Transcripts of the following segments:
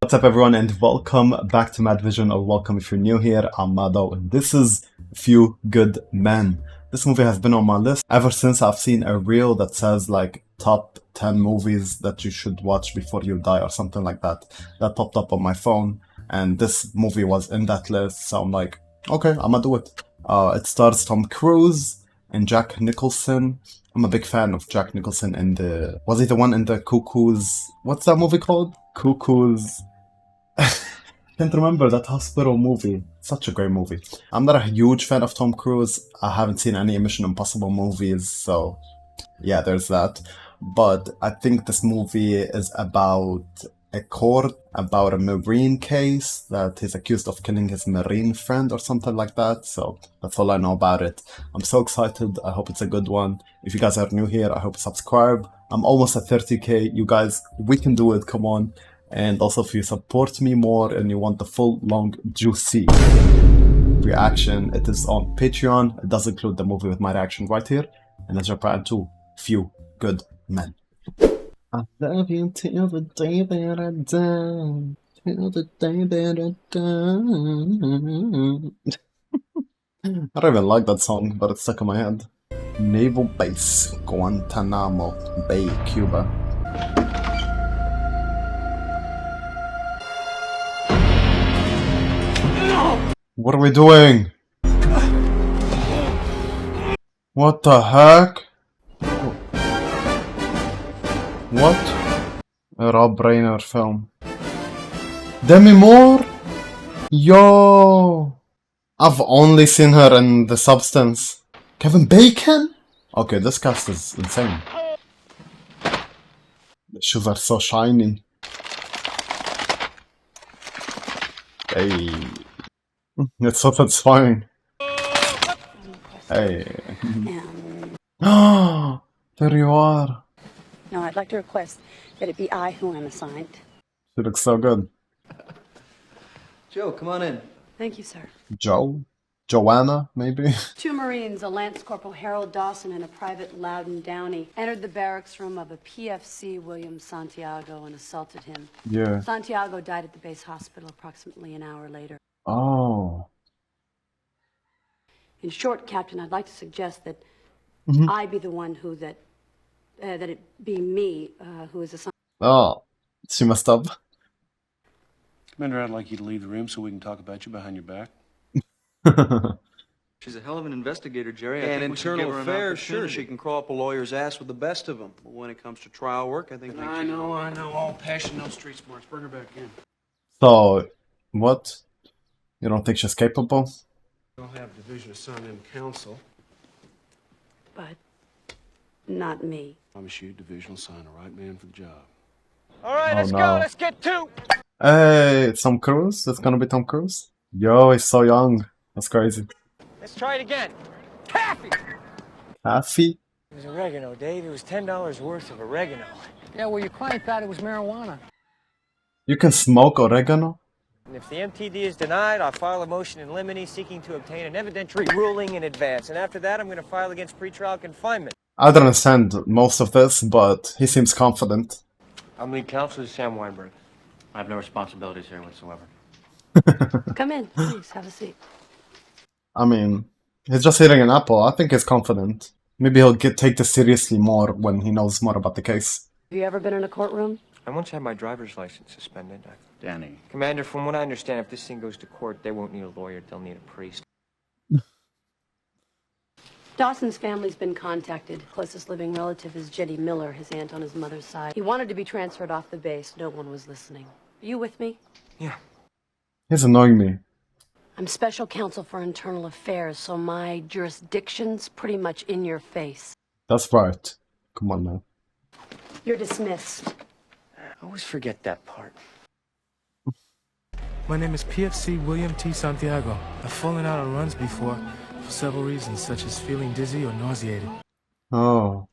What's up everyone and welcome back to Mad Vision, or welcome if you're new here. I'm Mado and this is Few Good Men. This movie has been on my list ever since I've seen a reel that says like top 10 movies that you should watch before you die or something like that. That popped up on my phone and this movie was in that list, so I'm like, okay, I'm gonna do it. It stars Tom Cruise and Jack Nicholson. I'm a big fan of Jack Nicholson in the... Was he the one in the Cuckoo's... What's that movie called? Cuckoo's... Can't remember that hospital movie. Such a great movie. I'm not a huge fan of Tom Cruise. I haven't seen any Mission Impossible movies, so yeah, there's that. But I think this movie is about a court, about a Marine case that he's accused of killing his Marine friend or something like that. So that's all I know about it. I'm so excited. I hope it's a good one. If you guys are new here, I hope you subscribe. I'm almost at 30k. You guys, we can do it. Come on. And also, if you support me more and you want the full, long, juicy reaction, it is on Patreon. It does include the movie with my reaction right here. And let's jump right into Few Good Men. I love you till the day that I die. Till the day that I die. I don't even like that song, but it's stuck in my head. Naval Base, Guantanamo Bay, Cuba. What are we doing? What the heck? What? A Rob Reiner film. Demi Moore? Yo! I've only seen her in The Substance. Kevin Bacon? Okay, this cast is insane. The shoes are so shiny. Hey. It's so satisfying. Hey. Oh, there you are. No, I'd like to request that it be I who am assigned. She looks so good. Joe, come on in. Thank you, sir. Joe? Joanna, maybe? Two Marines, a Lance Corporal Harold Dawson and a Private Loudon Downey, entered the barracks room of a PFC William Santiago and assaulted him. Yeah. Santiago died at the base hospital approximately an hour later. Oh. In short, Captain, I'd like to suggest that I be the one who that it be me who is assigned. Oh. She messed up. Commander, I'd like you to leave the room so we can talk about you behind your back. She's a hell of an investigator, Jerry. And internal affairs, sure, she can crawl up a lawyer's ass with the best of them. But when it comes to trial work, I think... I know. All passion, no street smarts. Bring her back in. So, what? You don't think she's capable? I'll have division assigned in counsel. But not me. Promise you, division will assign the right man for the job. All right, Oh, let's no. go. Let's get to. Hey, it's Tom Cruise? It's gonna be Tom Cruise? Yo, he's so young. That's crazy. Let's try it again. Taffy. Taffy? It was oregano, Dave. It was $10 worth of oregano. Yeah, well, your client thought it was marijuana. You can smoke oregano? And if the MTD is denied, I'll file a motion in limine seeking to obtain an evidentiary ruling in advance. And after that, I'm going to file against pretrial confinement. I don't understand most of this, but he seems confident. I'm lead counsel Sam Weinberg. I have no responsibilities here whatsoever. Come in, please, have a seat. I mean, he's just eating an apple. I think he's confident. Maybe he'll take this seriously more when he knows more about the case. Have you ever been in a courtroom? I once had my driver's license suspended. Danny. Commander, from what I understand, if this thing goes to court, they won't need a lawyer. They'll need a priest. Dawson's family's been contacted. Closest living relative is Jetty Miller, his aunt on his mother's side. He wanted to be transferred off the base. No one was listening. Are you with me? Yeah. He's annoying me. I'm special counsel for internal affairs, so my jurisdiction's pretty much in your face. That's right. Come on now. You're dismissed. I always forget that part. My name is PFC William T. Santiago. I've fallen out on runs before for several reasons, such as feeling dizzy or nauseated. Oh.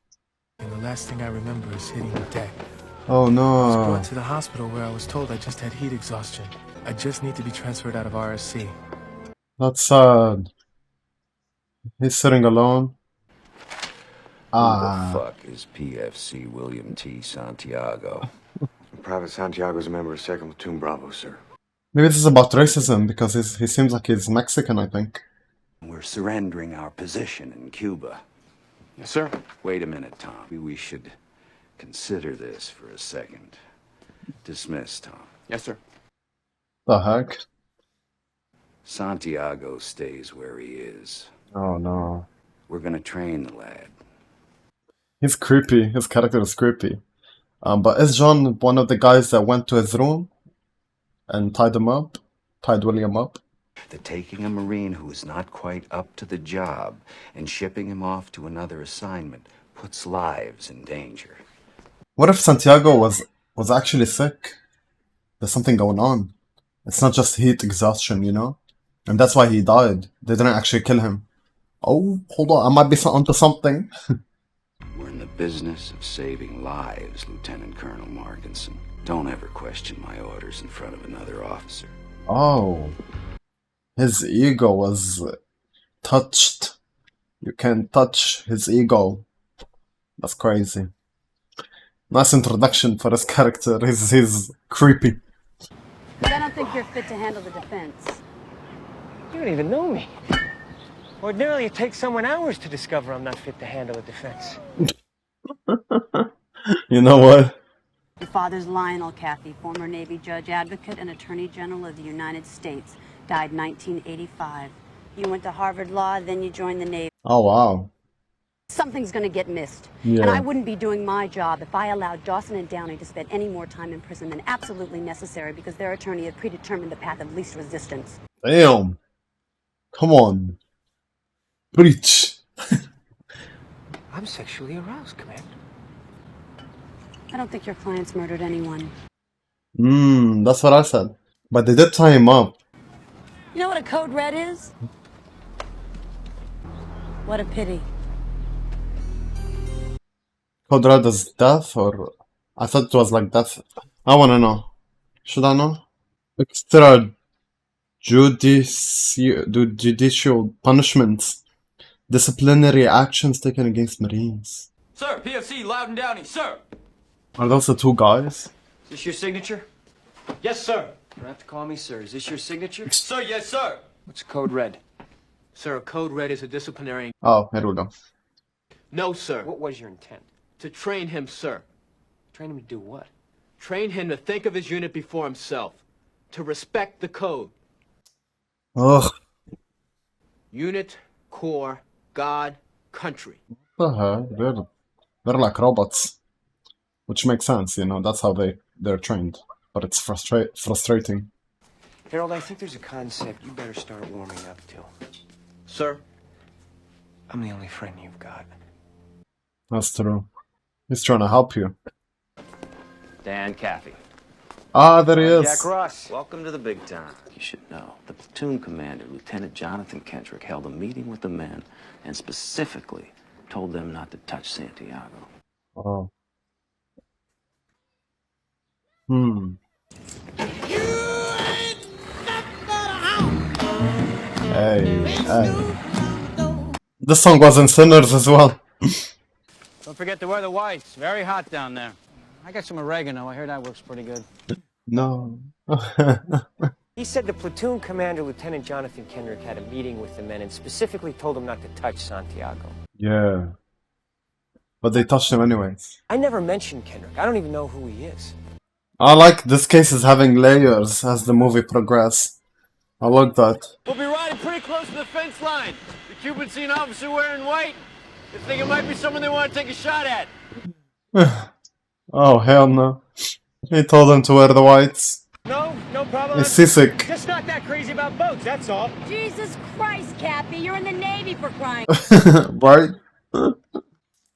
And the last thing I remember is hitting the deck. Oh I was no. brought to the hospital where I was told I just had heat exhaustion. I just need to be transferred out of RSC. That's sad. He's sitting alone. Who the fuck is PFC William T. Santiago? Private Santiago's a member of 2nd Platoon Bravo, sir. Maybe this is about racism because he seems like he's Mexican, I think. We're surrendering our position in Cuba. Yes, sir. Wait a minute, Tom. We should consider this for a second. Dismiss, Tom. Yes, sir. The heck? Santiago stays where he is. Oh no. We're gonna train the lad. He's creepy. His character is creepy. But is John one of the guys that went to his room and tied William up? They're taking a Marine who is not quite up to the job and shipping him off to another assignment puts lives in danger. What if Santiago was actually sick? There's something going on. It's not just heat exhaustion, you know? And that's why he died. They didn't actually kill him. Oh, hold on. I might be onto something. We're in the business of saving lives, Lieutenant Colonel Markinson. Don't ever question my orders in front of another officer. Oh. His ego was touched. You can't touch his ego. That's crazy. Nice introduction for his character. He's creepy. But I don't think you're fit to handle the defense. You don't even know me. Ordinarily, it takes someone hours to discover I'm not fit to handle a defense. You know what? Your father's Lionel Caffey, former Navy judge, advocate, and Attorney General of the United States. Died 1985. You went to Harvard Law, then you joined the Navy. Oh, wow. Something's going to get missed. Yeah. And I wouldn't be doing my job if I allowed Dawson and Downey to spend any more time in prison than absolutely necessary because their attorney had predetermined the path of least resistance. Damn. Come on. Preach. I'm sexually aroused, Commander. I don't think your clients murdered anyone. That's what I said. But they did tie him up. You know what a code red is? What a pity. Code Red is death, or I thought it was like death. I wanna know. Should I know? Judicial punishments. Disciplinary actions taken against Marines. Sir, PFC, Loudon Downey, sir. Are those the two guys? Is this your signature? Yes, sir. You don't have to call me sir. Is this your signature? Sir, yes, sir. What's code red? Sir, a code red is a disciplinary... Oh, here we go. No, sir. What was your intent? To train him, sir. Train him to do what? Train him to think of his unit before himself. To respect the code. Ugh. Unit, corps, God, country. What the hell? They're like robots. Which makes sense, you know, that's how they're trained. But it's frustrating. Harold, I think there's a concept you better start warming up to. Sir? I'm the only friend you've got. That's true. He's trying to help you. Dan Caffey. Ah, there he is. Jack Ross. Welcome to the big time. You should know. The platoon commander, Lieutenant Jonathan Kendrick, held a meeting with the men and specifically told them not to touch Santiago. Oh. Hey. This song was in Sinners as well. Don't forget to wear the whites. Very hot down there. I got some oregano. I hear that works pretty good. No. He said the platoon commander, Lieutenant Jonathan Kendrick, had a meeting with the men and specifically told them not to touch Santiago. Yeah. But they touched him anyways. I never mentioned Kendrick. I don't even know who he is. I like this case is having layers as the movie progresses. I like that. We'll be riding pretty close to the fence line. The Cubans see an officer wearing white. They think it might be someone they want to take a shot at. Oh, hell no. He told them to wear the whites. No problem. He's seasick. Just not that crazy about boats, that's all. Jesus Christ, Cappy, you're in the Navy for crying. Right?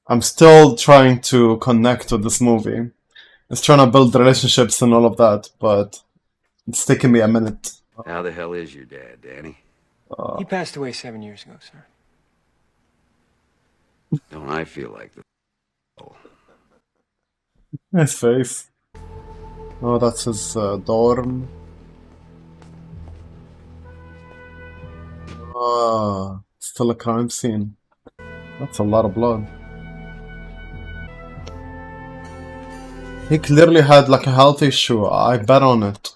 I'm still trying to connect with this movie. It's trying to build relationships and all of that, but it's taking me a minute. How the hell is your dad, Danny? He passed away 7 years ago, sir. Don't I feel like the... His face. Oh, that's his dorm. Ah, still a crime scene. That's a lot of blood. He clearly had like a health issue. I bet on it.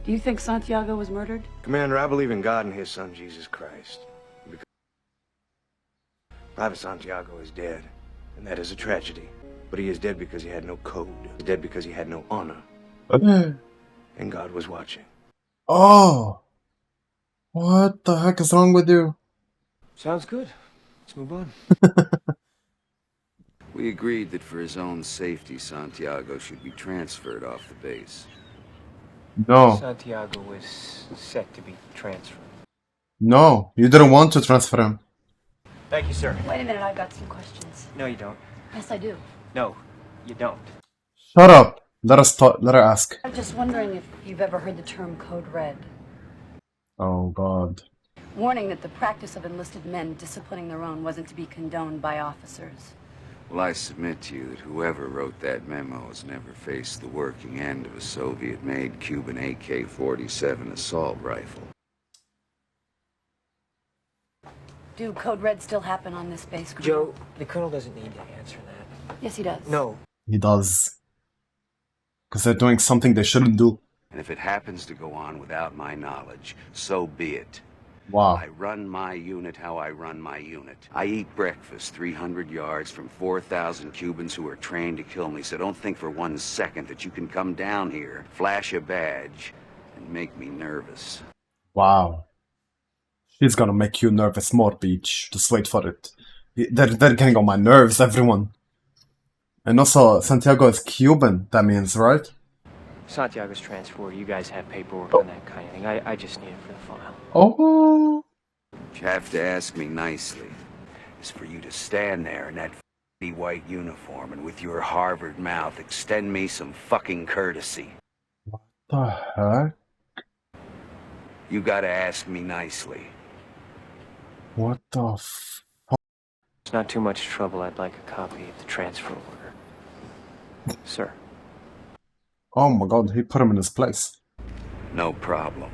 Do you think Santiago was murdered? Commander, I believe in God and his son, Jesus Christ. Because Private Santiago is dead, and that is a tragedy. But he is dead because he had no code. He's dead because he had no honor. And God was watching. Oh! What the heck is wrong with you? Sounds good. Let's move on. We agreed that for his own safety, Santiago should be transferred off the base. No. Santiago was set to be transferred. No, you didn't want to transfer him. Thank you, sir. Wait a minute, I've got some questions. No, you don't. Yes, I do. No, you don't. Shut up. Let her ask. I'm just wondering if you've ever heard the term Code Red. Oh God. Warning that the practice of enlisted men disciplining their own wasn't to be condoned by officers. Well, I submit to you that whoever wrote that memo has never faced the working end of a Soviet-made Cuban AK-47 assault rifle. Do Code Red still happen on this base, Colonel? Joe, the colonel doesn't need to answer that. Yes, he does. No. He does. Because they're doing something they shouldn't do. And if it happens to go on without my knowledge, so be it. Wow. I run my unit how I run my unit. I eat breakfast 300 yards from 4,000 Cubans who are trained to kill me, so don't think for 1 second that you can come down here, flash a badge, and make me nervous. Wow. She's gonna make you nervous more, Beach. Just wait for it. They're getting on my nerves, everyone. And also, Santiago is Cuban, that means, right? Santiago's transferred. You guys have paperwork on that kind of thing. I just need it for the file. Oh. What you have to ask me nicely is for you to stand there in that white uniform and with your Harvard mouth extend me some fucking courtesy. What the heck? You gotta ask me nicely. What the f... It's not too much trouble. I'd like a copy of the transfer order. Sir. Oh my God, he put him in his place. No problem.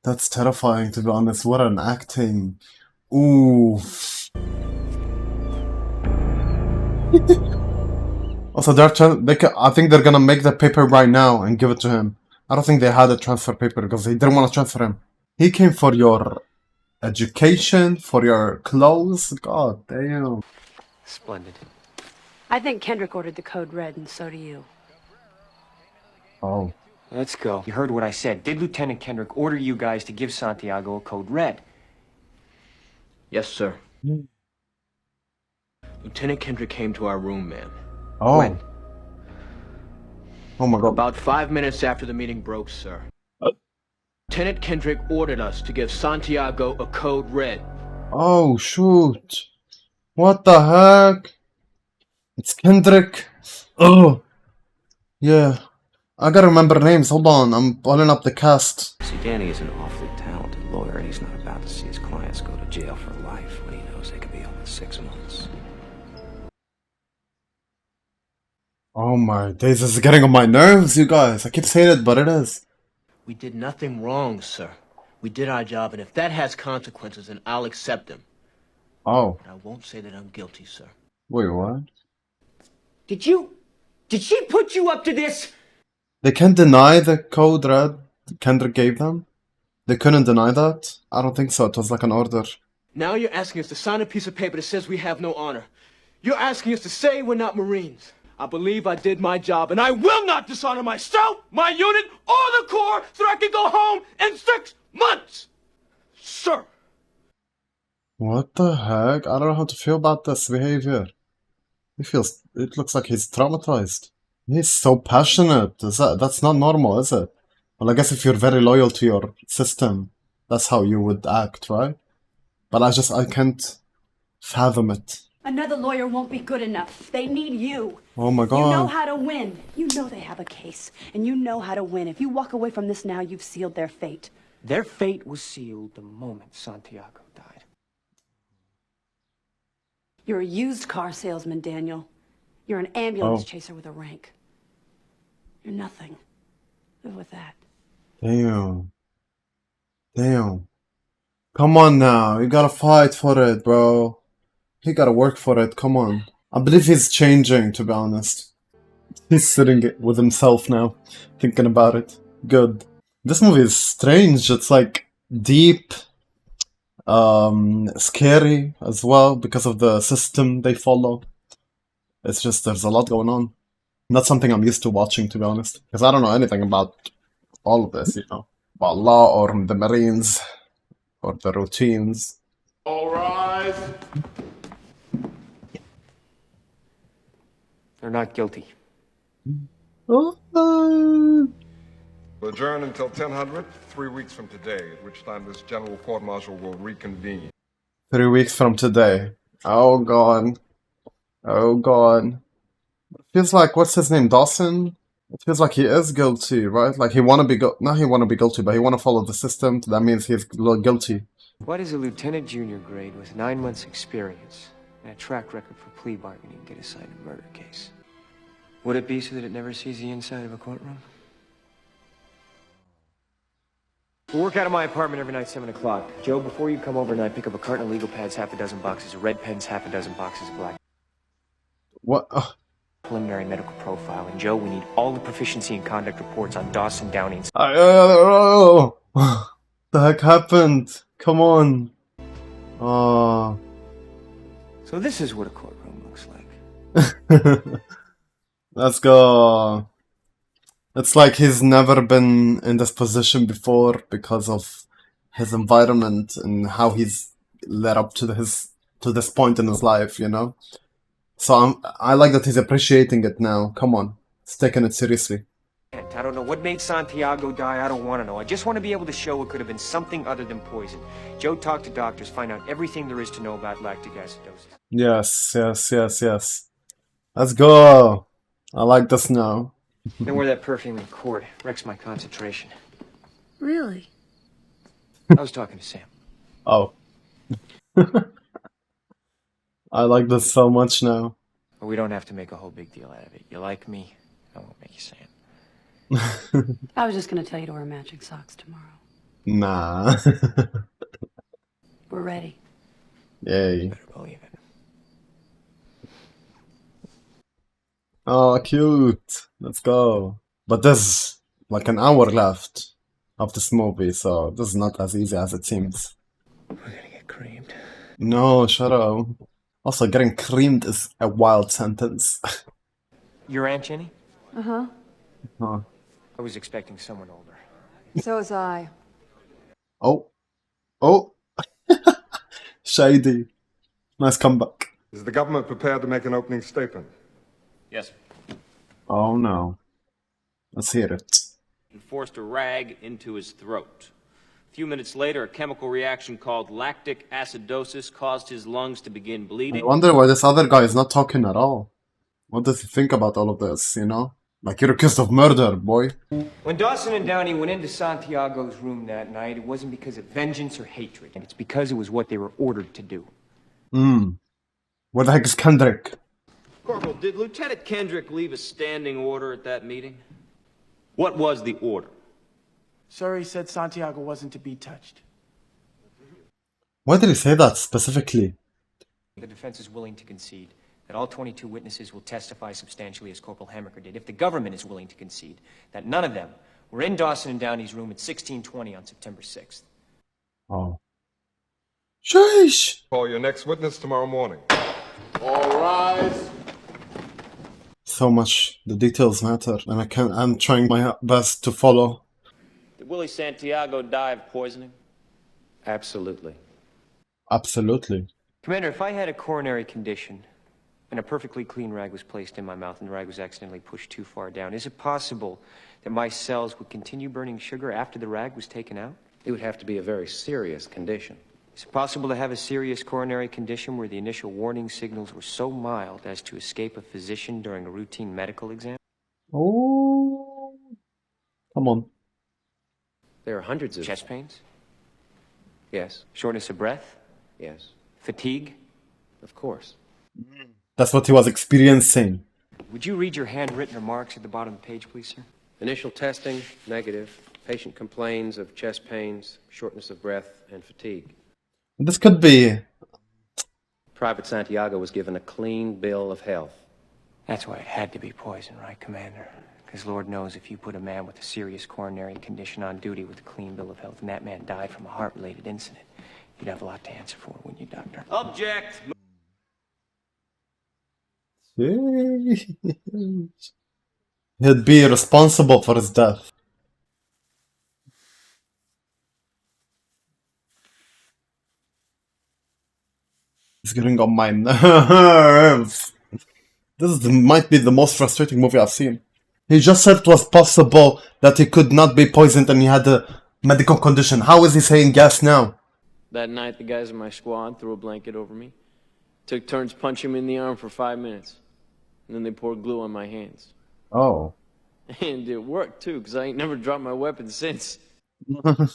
That's terrifying, to be honest. What an acting. Ooh. Also, I think they're gonna make the paper right now and give it to him. I don't think they had a transfer paper because they didn't want to transfer him. He came for your education, for your clothes. God damn. Splendid. I think Kendrick ordered the Code Red, and so do you. Oh. Let's go. You heard what I said. Did Lieutenant Kendrick order you guys to give Santiago a Code Red? Yes, sir. Lieutenant Kendrick came to our room, ma'am. Oh. When? Oh my God. About 5 minutes after the meeting broke, sir. Lieutenant Kendrick ordered us to give Santiago a Code Red. Oh, shoot. What the heck? It's Kendrick. Oh. Yeah. I gotta remember names. Hold on. I'm pulling up the cast. See, Danny is an awfully talented lawyer, and he's not about to see his clients go to jail for life when he knows they could be only 6 months. Oh my days, this is getting on my nerves, you guys. I keep saying it, but it is. We did nothing wrong, sir. We did our job, and if that has consequences, then I'll accept them. Oh. But I won't say that I'm guilty, sir. Wait, what? Did she put you up to this? They can't deny the code red Kendrick gave them? They couldn't deny that? I don't think so. It was like an order. Now you're asking us to sign a piece of paper that says we have no honor. You're asking us to say we're not Marines. I believe I did my job, and I will not dishonor myself, my unit, or the Corps so I can go home in 6 months! Sir! What the heck? I don't know how to feel about this behavior. It looks like he's traumatized. He's so passionate. That's not normal, is it? Well, I guess if you're very loyal to your system, that's how you would act, right? But I can't fathom it. Another lawyer won't be good enough. They need you. Oh my God. You know how to win. You know they have a case, and you know how to win. If you walk away from this now, you've sealed their fate. Their fate was sealed the moment Santiago died. You're a used car salesman, Daniel. You're an ambulance chaser with a rank. You're nothing. Live with that. Damn. Damn. Come on now. You gotta fight for it, bro. He gotta work for it, come on. I believe he's changing, to be honest. He's sitting with himself now, thinking about it. Good. This movie is strange, it's like deep, scary as well because of the system they follow. It's just, there's a lot going on. Not something I'm used to watching, to be honest. Because I don't know anything about all of this, you know. About law or the Marines or the routines. All rise. They're not guilty. Adjourn until 1000, 3 weeks from today, at which time this general court-martial will reconvene. 3 weeks from today. Oh god. Oh god. It feels like, what's his name, Dawson? It feels like he is guilty, right? Like he wanna be not he wanna be guilty, but he wanna follow the system. That means he's guilty. What does a lieutenant junior grade with 9 months experience and a track record for plea bargaining get assigned a murder case? Would it be so that it never sees the inside of a courtroom? We'll work out of my apartment every night, 7 o'clock. Joe, before you come overnight, pick up a carton of legal pads, half a dozen boxes of red pens, half a dozen boxes of black. What? Preliminary medical profile. And Joe, we need all the proficiency and conduct reports on Dawson, Downey, and... The heck happened? Come on. So this is what a courtroom looks like. Let's go. It's like he's never been in this position before because of his environment and how he's led up to this point in his life, you know? So I like that he's appreciating it now. Come on. He's taking it seriously. I don't know what made Santiago die. I don't want to know. I just want to be able to show it could have been something other than poison. Joe, talk to doctors. Find out everything there is to know about lactic acidosis. Yes. Let's go. I like this now. Don't wear that perfume in court. Wrecks my concentration. Really? I was talking to Sam. Oh. I like this so much now. But we don't have to make a whole big deal out of it. You like me, I won't make you say it. I was just going to tell you to wear matching socks tomorrow. Nah. We're ready. Yay. Better believe it. Oh, cute. Let's go. But there's like an hour left of this movie, so this is not as easy as it seems. We're gonna get creamed. No, shut up. Also, getting creamed is a wild sentence. Your Aunt Jenny? Uh-huh. Huh. I was expecting someone older. So was I. Oh. Shady. Nice comeback. Is the government prepared to make an opening statement? Yes. Oh no. Let's hear it. And forced a rag into his throat. A few minutes later, a chemical reaction called lactic acidosis caused his lungs to begin bleeding. I wonder why this other guy is not talking at all. What does he think about all of this, you know? Like, you're accused of murder, boy. When Dawson and Downey went into Santiago's room that night, it wasn't because of vengeance or hatred. It's because it was what they were ordered to do. Where the heck is Kendrick? Corporal, did Lieutenant Kendrick leave a standing order at that meeting? What was the order? Sir, he said Santiago wasn't to be touched. Why did he say that specifically? The defense is willing to concede that all 22 witnesses will testify substantially as Corporal Hammaker did, if the government is willing to concede that none of them were in Dawson and Downey's room at 16:20 on September 6th. Oh. Sheesh! Call your next witness tomorrow morning. All rise. So much. The details matter, and I'm trying my best to follow. Did Willie Santiago die of poisoning? Absolutely. Absolutely. Commander, if I had a coronary condition and a perfectly clean rag was placed in my mouth and the rag was accidentally pushed too far down, is it possible that my cells would continue burning sugar after the rag was taken out? It would have to be a very serious condition. Is it possible to have a serious coronary condition where the initial warning signals were so mild as to escape a physician during a routine medical exam? Oh. Come on. There are hundreds of... Chest pains? Yes. Shortness of breath? Yes. Fatigue? Of course. That's what he was experiencing. Would you read your handwritten remarks at the bottom of the page, please, sir? Initial testing, negative. Patient complains of chest pains, shortness of breath, and fatigue. This could be Private Santiago was given a clean bill of health. That's why it had to be poison, right, Commander? Because Lord knows if you put a man with a serious coronary condition on duty with a clean bill of health and that man died from a heart-related incident, you'd have a lot to answer for, wouldn't you, Doctor? Object! He'd be responsible for his death. It's getting on my nerves. Might be the most frustrating movie I've seen. He just said it was possible that he could not be poisoned and he had a medical condition. How is he saying yes now? That night, the guys in my squad threw a blanket over me. Took turns punching me in the arm for 5 minutes. And then they poured glue on my hands. Oh. And it worked, too, because I ain't never dropped my weapon since. Did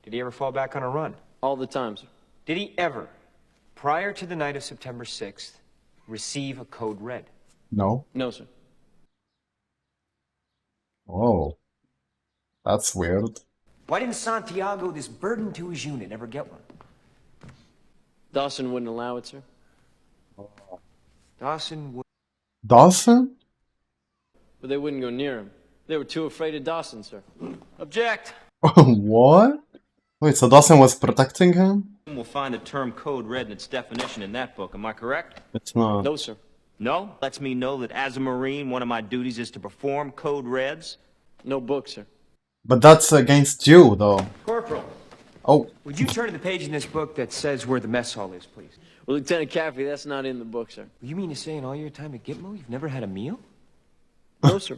he ever fall back on a run? All the time, sir. Did he ever, prior to the night of September 6th, receive a code red? No. No, sir. Oh. That's weird. Why didn't Santiago, this burden to his unit, ever get one? Dawson wouldn't allow it, sir. Dawson would... Dawson? But they wouldn't go near him. They were too afraid of Dawson, sir. Object! What? Wait, so Dawson was protecting him? We'll find the term code red in its definition in that book, am I correct? It's not. No, sir. No? Lets me know that as a Marine, one of my duties is to perform code reds? No book, sir. But that's against you, though. Corporal. Oh. Would you turn to the page in this book that says where the mess hall is, please? Well, Lieutenant Caffey, that's not in the book, sir. You mean to say in all your time at Gitmo, you've never had a meal? No, sir.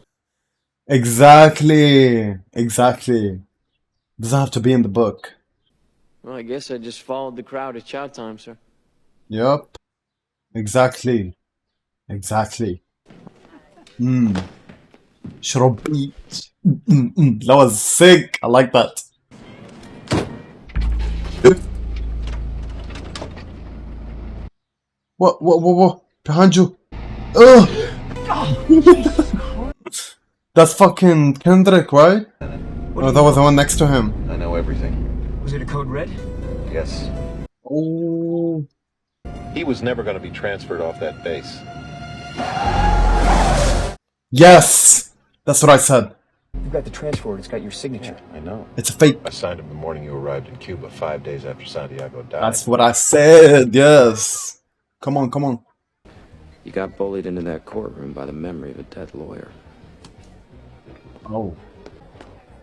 Exactly. Exactly. Doesn't have to be in the book. Well, I guess I just followed the crowd at chow time, sir. Yup. Exactly. Exactly. Shrobi. That was sick. I like that. What? Behind you. Ugh. That's fucking Kendrick, right? Oh, that was the one next to him. I know everything. Was it a code red? Yes. Oh. He was never going to be transferred off that base. Yes! That's what I said. You got the transfer order. It's got your signature. I know. It's a fake. I signed him the morning you arrived in Cuba, 5 days after Santiago died. That's what I said, yes. Come on, come on. You got bullied into that courtroom by the memory of a dead lawyer. Oh.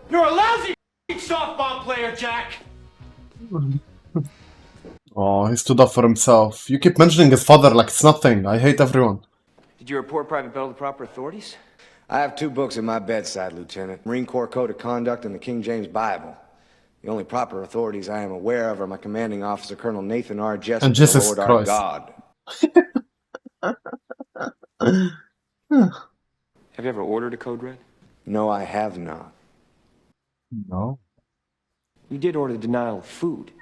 You're a lousy softball player, Jack! Oh, he stood up for himself. You keep mentioning his father like it's nothing. I hate everyone. Did you report Private Bell to the proper authorities? I have 2 books at my bedside, Lieutenant. Marine Corps Code of Conduct and the King James Bible. The only proper authorities I am aware of are my commanding officer, Colonel Nathan R. Jessup, and Jesus Lord Christ. our God. Have you ever ordered a code red? No, I have not. No. You did order the denial of food.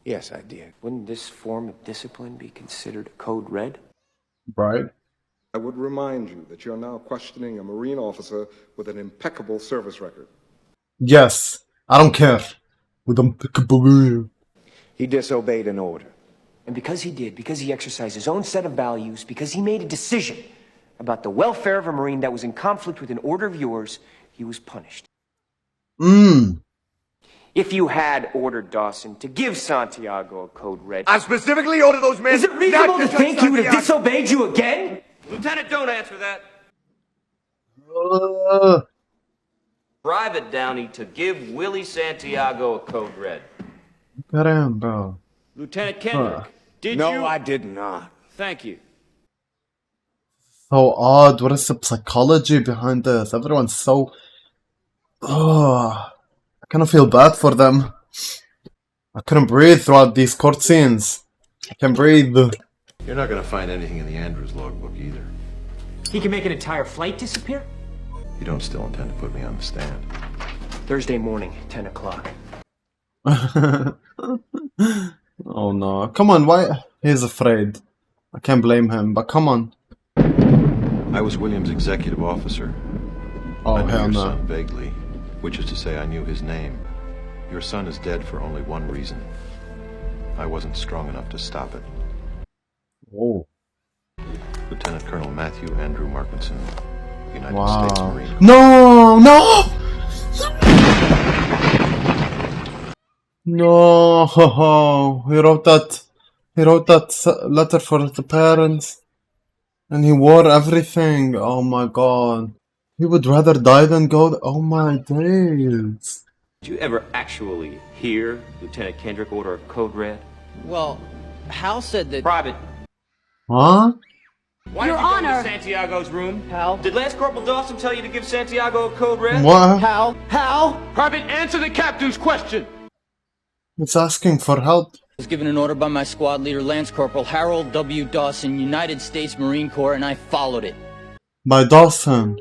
Yes, I did. Wouldn't this form of discipline be considered a code red? Right. I would remind you that you're now questioning a Marine officer with an impeccable service record. Yes. I don't care. With impeccable. He disobeyed an order. And because he did, because he exercised his own set of values, because he made a decision about the welfare of a Marine that was in conflict with an order of yours, he was punished. If you had ordered Dawson to give Santiago a code red... I specifically ordered those men... Is it reasonable to think he would have disobeyed you again? Lieutenant, don't answer that. Private Downey to give Willie Santiago a code red. Caramba. Lieutenant Kendrick, did you... No, I did not. Thank you. So odd. What is the psychology behind this? Everyone's so... I kind of feel bad for them. I couldn't breathe throughout these court scenes. I can't breathe. You're not going to find anything in the Andrews logbook either. He can make an entire flight disappear? You don't still intend to put me on the stand. Thursday morning, 10 o'clock. Oh no. Come on, why? He's afraid. I can't blame him, but come on. I was William's executive officer. Oh, I knew hell your no. son vaguely, which is to say I knew his name. Your son is dead for only one reason. I wasn't strong enough to stop it. Oh. Lieutenant Colonel Matthew Andrew Markinson, United Wow. States Marine. No! No! No! He wrote that. He wrote that letter for the parents, and he wore everything. Oh my god! He would rather die than go. Oh my days! Did you ever actually hear Lieutenant Kendrick order a code red? Well, Hal said that... Private. Huh? Why Your did you go Honor. to Santiago's room? Hal? Did Lance Corporal Dawson tell you to give Santiago a code red? What? Hal? Hal? Private, answer the captain's question. It's asking for help. I was given an order by my squad leader, Lance Corporal Harold W. Dawson, United States Marine Corps, and I followed it. By Dawson.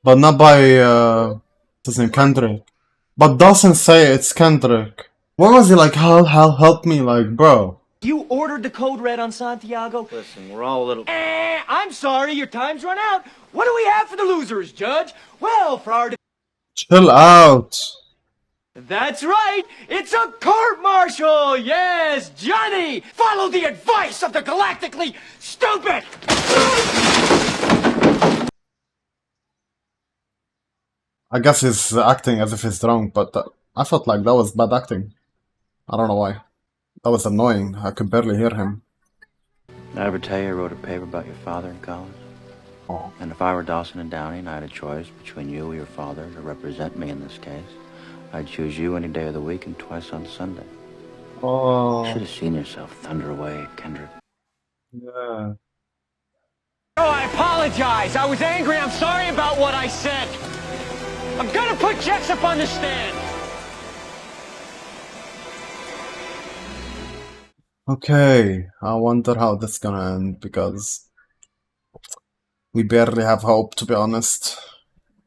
But not by, what's his name, Kendrick. But Dawson say it's Kendrick. Why was he like, Hal, help me, like, bro? You ordered the code red on Santiago? Listen, we're all a little... I'm sorry, your time's run out. What do we have for the losers, Judge? Well, for our... Chill out. That's right! It's a court-martial! Yes, Johnny! Follow the advice of the galactically stupid! I guess he's acting as if he's drunk, but I felt like that was bad acting. I don't know why. That was annoying. I could barely hear him. Did I ever tell you I wrote a paper about your father in college? Oh. And if I were Dawson and Downey and I had a choice between you or your father to represent me in this case, I'd choose you any day of the week and twice on Sunday. Oh. You should have seen yourself thunder away, Kendrick. Yeah. Oh, I apologize. I was angry. I'm sorry about what I said. I'm gonna put Jessup on the stand. Okay. I wonder how this is gonna end, because we barely have hope, to be honest.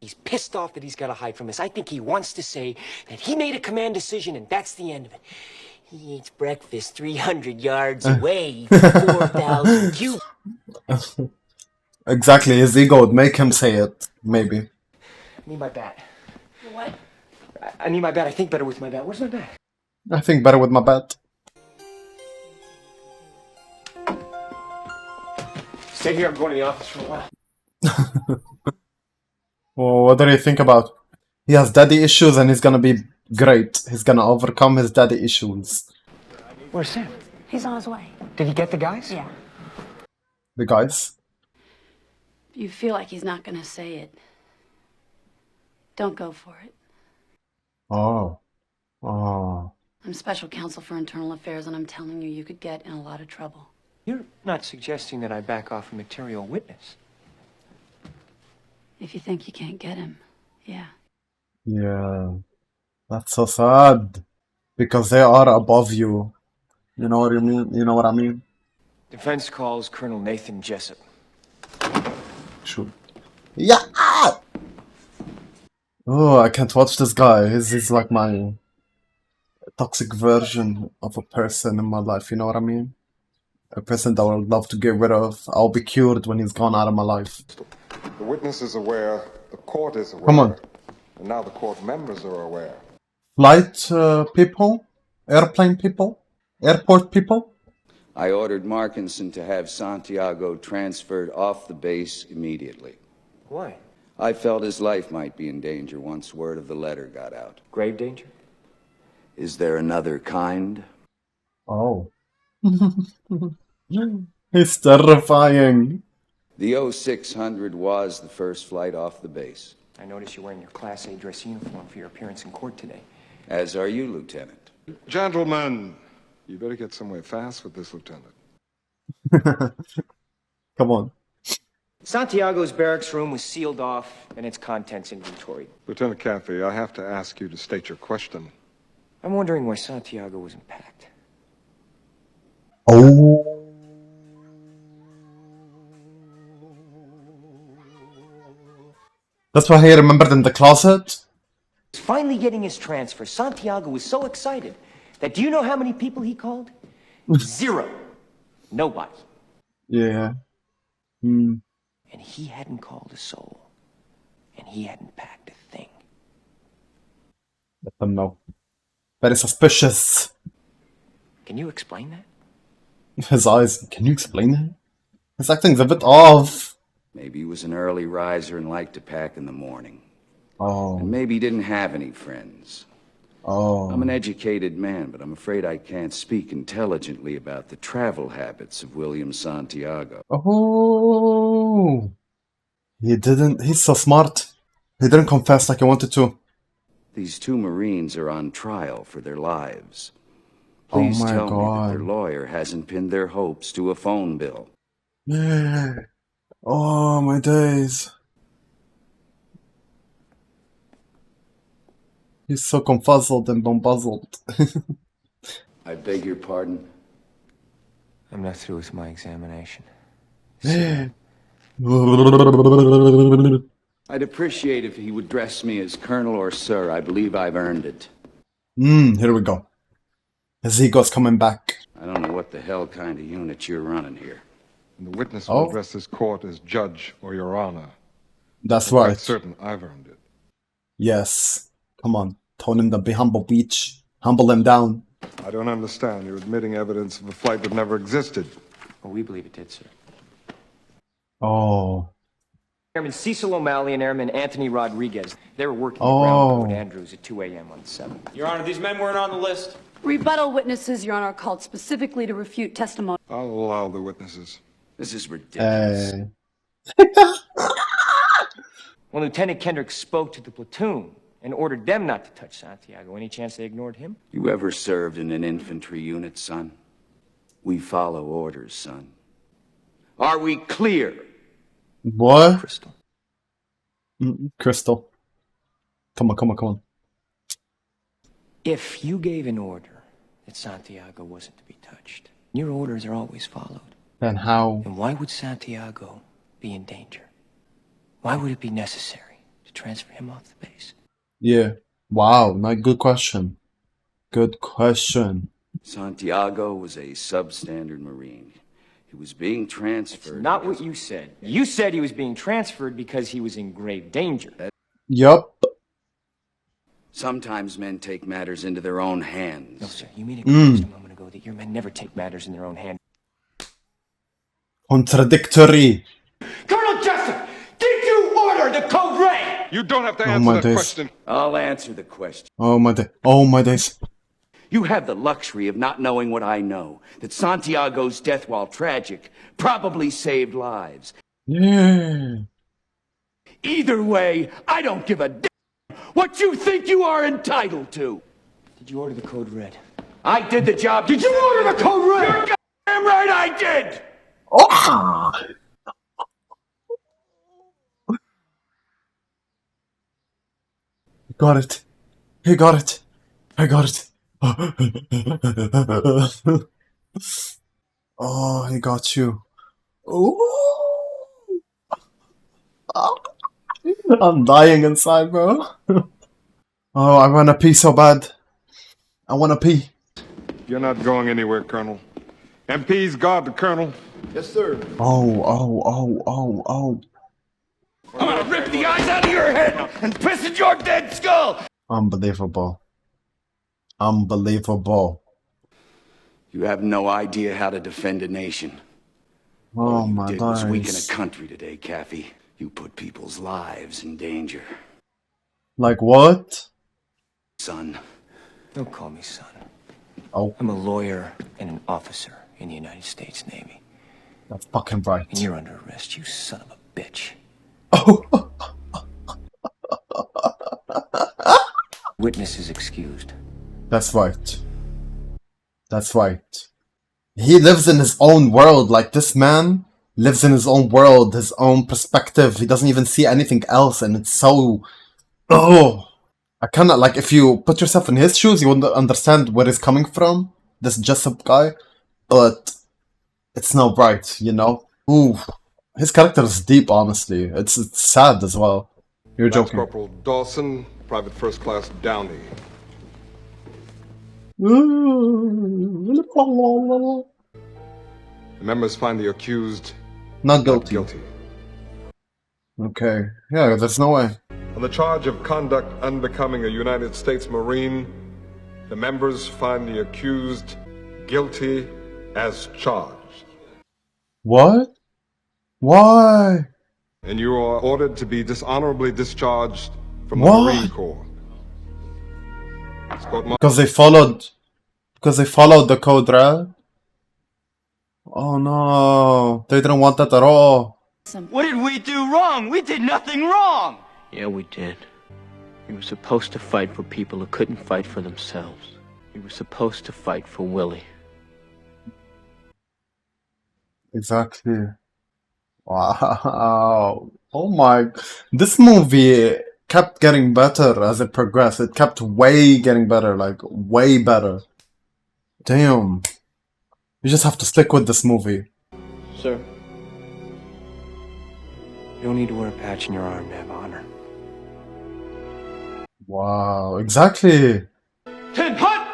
He's pissed off that he's got to hide from us. I think he wants to say that he made a command decision and that's the end of it. He eats breakfast 300 yards away, 4,000 cubes. Exactly, his ego would make him say it, maybe. I need my bat. What? I need my bat. I think better with my bat. Where's my bat? I think better with my bat. Stay here. I'm going to the office for a while. Well, what do you think about? He has daddy issues and he's gonna be great. He's gonna overcome his daddy issues. Where's Sam? He's on his way. Did he get the guys? Yeah. The guys? You feel like he's not gonna say it. Don't go for it. Oh. Oh. I'm special counsel for internal affairs, and I'm telling you, you could get in a lot of trouble. You're not suggesting that I back off a material witness. If you think you can't get him, yeah. Yeah. That's so sad. Because they are above you. You know what I mean? You know what I mean? Defense calls Colonel Nathan Jessup. Sure. Yeah! Oh, I can't watch this guy. He's like my toxic version of a person in my life, you know what I mean? A person that I would love to get rid of. I'll be cured when he's gone out of my life. The witness is aware, the court is aware, Come on. and now the court members are aware. Flight people? Airplane people? Airport people? I ordered Markinson to have Santiago transferred off the base immediately. Why? I felt his life might be in danger once word of the letter got out. Grave danger? Is there another kind? Oh. He's terrifying. The 0600 was the first flight off the base. I notice you're wearing your Class A dress uniform for your appearance in court today. As are you, Lieutenant. Gentlemen, you better get somewhere fast with this, Lieutenant. Come on. Santiago's barracks room was sealed off and its contents inventoried. Lieutenant Cathy, I have to ask you to state your question. I'm wondering why Santiago wasn't packed. Oh. That's why he remembered in the closet? He's finally getting his transfer. Santiago was so excited that do you know how many people he called? 0. Nobody. Yeah. Hmm. And he hadn't called a soul. And he hadn't packed a thing. Let them know. Very suspicious. Can you explain that? His eyes. Can you explain that? His acting's a bit off. Maybe he was an early riser and liked to pack in the morning. Oh. And maybe he didn't have any friends. Oh. I'm an educated man, but I'm afraid I can't speak intelligently about the travel habits of William Santiago. Oh. He didn't. He's so smart. He didn't confess like he wanted to. These two Marines are on trial for their lives. Please tell me that their lawyer hasn't pinned their hopes to a phone bill. Yeah. Oh, my days. He's so confuzzled and bamboozled. I beg your pardon? I'm not through with my examination. I'd appreciate if he would address me as Colonel or Sir. I believe I've earned it. Here we go. His ego's coming back. I don't know what the hell kind of unit you're running here. And the witness will address this court as Judge or Your Honor. That's I'm right. quite certain I've earned it. Yes. Come on. Tell him to be humble, Beach. Humble him down. I don't understand. You're admitting evidence of a flight that never existed. Well, we believe it did, sir. Oh. Airman Cecil O'Malley and Airman Anthony Rodriguez. They were working at Ground Code Andrews at 2 a.m. on the 7th. Your Honor, these men weren't on the list. Rebuttal witnesses, Your Honor, are called specifically to refute testimony. I'll allow the witnesses. This is ridiculous. When Lieutenant Kendrick spoke to the platoon and ordered them not to touch Santiago, any chance they ignored him? You ever served in an infantry unit, son? We follow orders, son. Are we clear? What? Crystal. Crystal. Come on. If you gave an order that Santiago wasn't to be touched, your orders are always followed. Then how? And why would Santiago be in danger? Why would it be necessary to transfer him off the base? Yeah. Wow. Good question. Good question. Santiago was a substandard Marine. He was being transferred. That's not what you said. You said he was being transferred because he was in grave danger. Yup. Sometimes men take matters into their own hands. No, sir. You made it clear just a moment ago that your men never take matters in their own hands. Contradictory. Colonel Jessup, did you order the code red? You don't have to answer that question. I'll answer the question. Oh my days. You have the luxury of not knowing what I know. That Santiago's death, while tragic, probably saved lives. Yeah. Either way, I don't give a damn what you think you are entitled to. Did you order the code red? I did the job. Did you order the code red? You're goddamn right I did. Oh. Got it. He got it. I got it. Oh, he got you. Ooh. I'm dying inside, bro. Oh, I wanna pee so bad. I wanna pee. You're not going anywhere, Colonel. MPs, guard the Colonel. Yes, sir. Oh. I'm gonna rip the eyes out of your head and piss in your dead skull. Unbelievable. You have no idea how to defend a nation. Oh my It was weaken a days. country today, Caffey. You put people's lives in danger. Like what? Son. Don't call me son. Oh. I'm a lawyer and an officer in the United States Navy. That's fucking right. And you're under arrest, you son of a bitch. Oh. Witness is excused. That's right. That's right. He lives in his own world. Like, this man lives in his own world, his own perspective. He doesn't even see anything else, and it's so... Oh! I cannot, like, if you put yourself in his shoes, you would understand where he's coming from, this jessup guy, but it's not right, you know? Ooh. His character is deep, honestly. It's sad as well. You're Lance joking. Corporal Dawson, Private First Class Downey. The The members find the accused Not guilty. Okay. Yeah, there's no way. On the charge of conduct unbecoming a United States Marine, the members find the accused guilty as charged. What? Why? And you are ordered to be dishonorably discharged from the What? Marine Corps. It's court-martial. Because they followed the code red? Oh no, they didn't want that at all. What did we do wrong? We did nothing wrong! Yeah, we did. We were supposed to fight for people who couldn't fight for themselves. We were supposed to fight for Willie. Exactly. Wow. Oh my. This movie kept getting better as it progressed. It kept way getting better, like way better. Damn. You just have to stick with this movie. Sir. You don't need to wear a patch in your arm to have honor. Wow, exactly. 10 hut!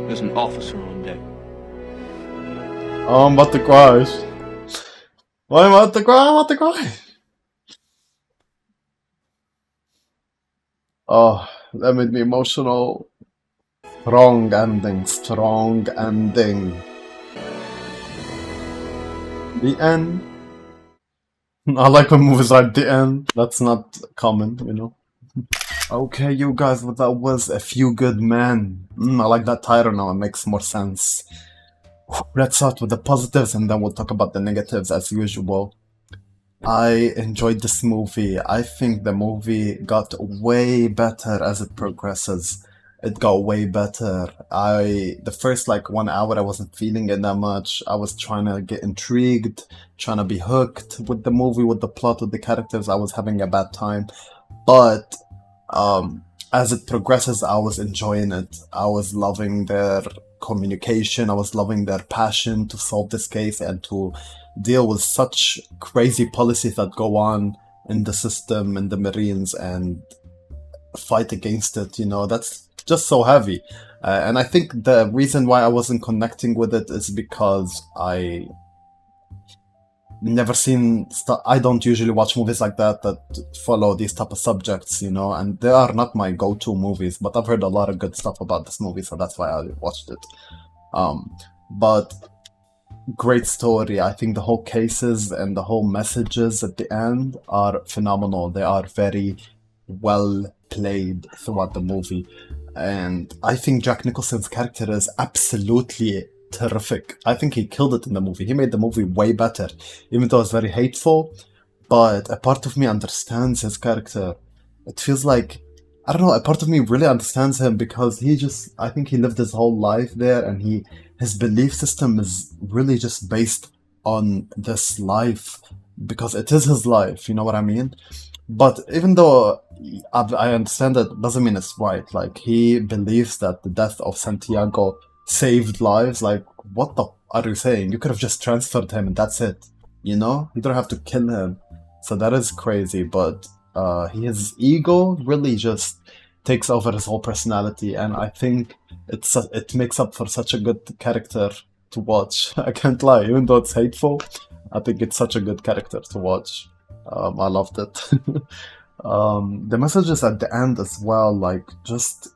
There's an officer on deck. Oh, I'm about to cry. Why am I about to cry? I'm about to cry. Oh, that made me emotional. Strong ending, strong ending. The end. I like when movies are at the end. That's not common, you know. Okay, you guys, well, that was A Few Good Men. I like that title now, it makes more sense. Let's start with the positives and then we'll talk about the negatives as usual. I enjoyed this movie. I think the movie got way better as it progresses. It got way better. The first like 1 hour I wasn't feeling it that much. I was trying to get intrigued, trying to be hooked with the movie, with the plot, with the characters. I was having a bad time. But as it progresses, I was enjoying it. I was loving their communication. I was loving their passion to solve this case and to deal with such crazy policies that go on in the system, in the Marines, and fight against it. You know, that's just so heavy. And I think the reason why I wasn't connecting with it is because I never seen I don't usually watch movies like that follow these type of subjects, you know, and they are not my go-to movies, but I've heard a lot of good stuff about this movie, so that's why I watched it. But great story. I think the whole cases and the whole messages at the end are phenomenal. They are very well played throughout the movie, and I think Jack Nicholson's character is absolutely terrific. I think he killed it in the movie. He made the movie way better, even though it's very hateful. But a part of me understands his character. It feels like, I don't know, a part of me really understands him because I think he lived his whole life there, and his belief system is really just based on this life because it is his life, you know what I mean? But even though I understand that, doesn't mean it's right. Like, he believes that the death of Santiago saved lives. Like, what the are you saying? You could have just transferred him and that's it, you know? You don't have to kill him. So that is crazy, but his ego really just takes over his whole personality, and I think it makes up for such a good character to watch. I can't lie, even though it's hateful, I think it's such a good character to watch. I loved it. The messages at the end as well, like, just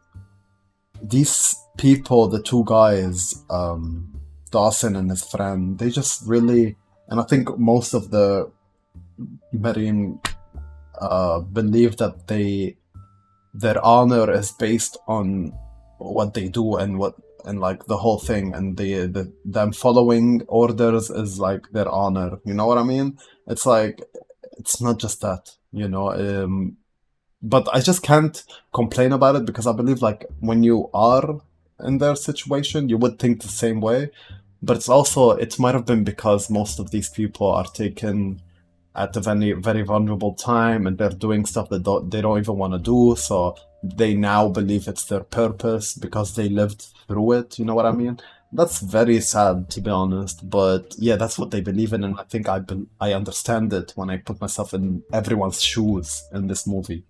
these people, the two guys, Dawson and his friend, they just really, and I think most of the Marine believe that their honor is based on what they do and like the whole thing, and them following orders is like their honor. You know what I mean? It's like, it's not just that, you know. But I just can't complain about it because I believe, like, when you are in their situation, you would think the same way. But it's also, it might have been because most of these people are taken at a very, very vulnerable time, and they're doing stuff that they don't even want to do, so they now believe it's their purpose because they lived through it, you know what I mean? That's very sad, to be honest, but yeah, that's what they believe in, and I think I understand it when I put myself in everyone's shoes in this movie.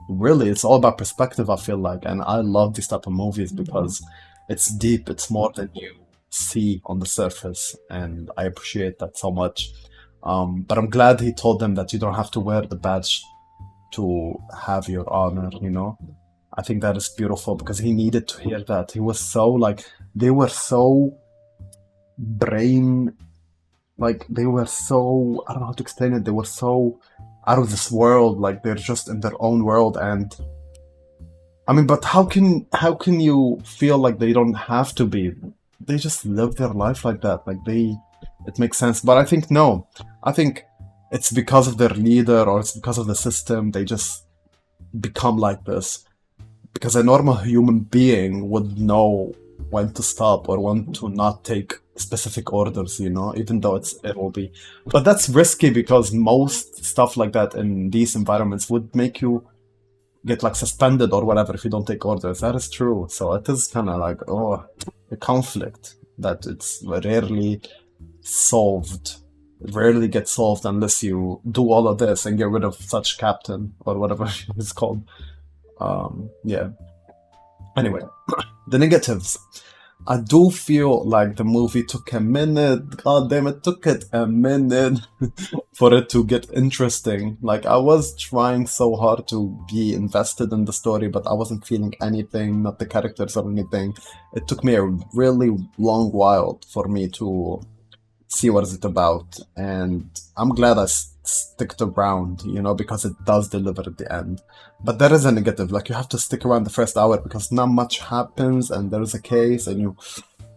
Really, it's all about perspective, I feel like, and I love these type of movies because it's deep, it's more than you see on the surface, and I appreciate that so much. But I'm glad he told them that you don't have to wear the badge to have your honor, you know? I think that is beautiful because he needed to hear that. He was so like, they were so brain, like they were so, I don't know how to explain it, they were so out of this world, like they're just in their own world. And I mean, but how can you feel like they don't have to be? They just live their life like that, like it makes sense. But I think no, I think it's because of their leader, or it's because of the system, they just become like this. Because a normal human being would know when to stop or when to not take specific orders, you know, even though it will be. But that's risky because most stuff like that in these environments would make you get like suspended or whatever if you don't take orders. That is true. So it is kind of like, oh, a conflict that it's rarely solved. It rarely gets solved unless you do all of this and get rid of such captain or whatever it's called. Yeah. Anyway, the negatives. I do feel like the movie took a minute. God damn it, took it a minute for it to get interesting. Like, I was trying so hard to be invested in the story, but I wasn't feeling anything, not the characters or anything. It took me a really long while for me to see what is it about, and I'm glad I sticked around, you know, because it does deliver at the end. But there is a negative, like you have to stick around the first hour because not much happens and there is a case and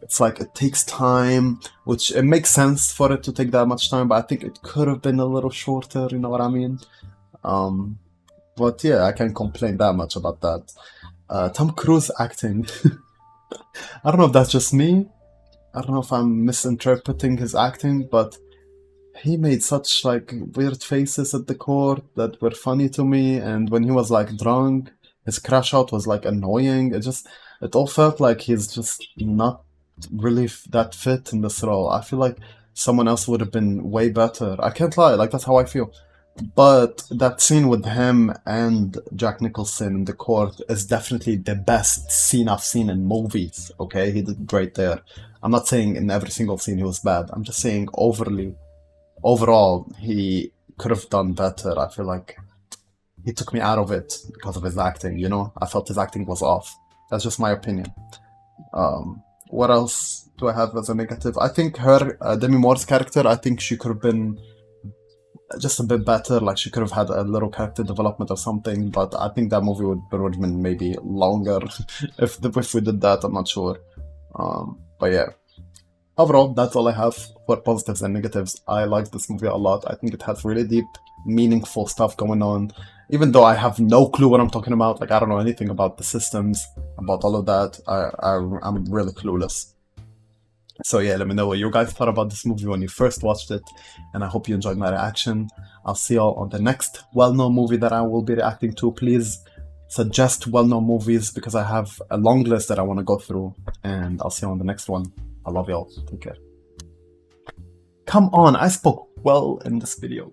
it's like it takes time, which it makes sense for it to take that much time, but I think it could have been a little shorter, you know what I mean? But yeah, I can't complain that much about that. Tom Cruise acting. I don't know if that's just me. I don't know if I'm misinterpreting his acting, but he made such like weird faces at the court that were funny to me, and when he was like drunk, his crash out was like annoying. It all felt like he's just not really that fit in this role. I feel like someone else would have been way better. I can't lie, like that's how I feel. But that scene with him and Jack Nicholson in the court is definitely the best scene I've seen in movies, okay? He did great there. I'm not saying in every single scene he was bad. I'm just saying overall, he could have done better. I feel like he took me out of it because of his acting, you know? I felt his acting was off. That's just my opinion. What else do I have as a negative? I think her, Demi Moore's character, I think she could have been just a bit better. Like, she could have had a little character development or something, but I think that movie would have been maybe longer if we did that. I'm not sure. But yeah. Overall, that's all I have for positives and negatives. I like this movie a lot. I think it has really deep, meaningful stuff going on. Even though I have no clue what I'm talking about, like I don't know anything about the systems, about all of that, I'm really clueless. So yeah, let me know what you guys thought about this movie when you first watched it, and I hope you enjoyed my reaction. I'll see y'all on the next well-known movie that I will be reacting to. Please suggest well-known movies because I have a long list that I want to go through, and I'll see you on the next one. I love y'all. Take care. Come on, I spoke well in this video.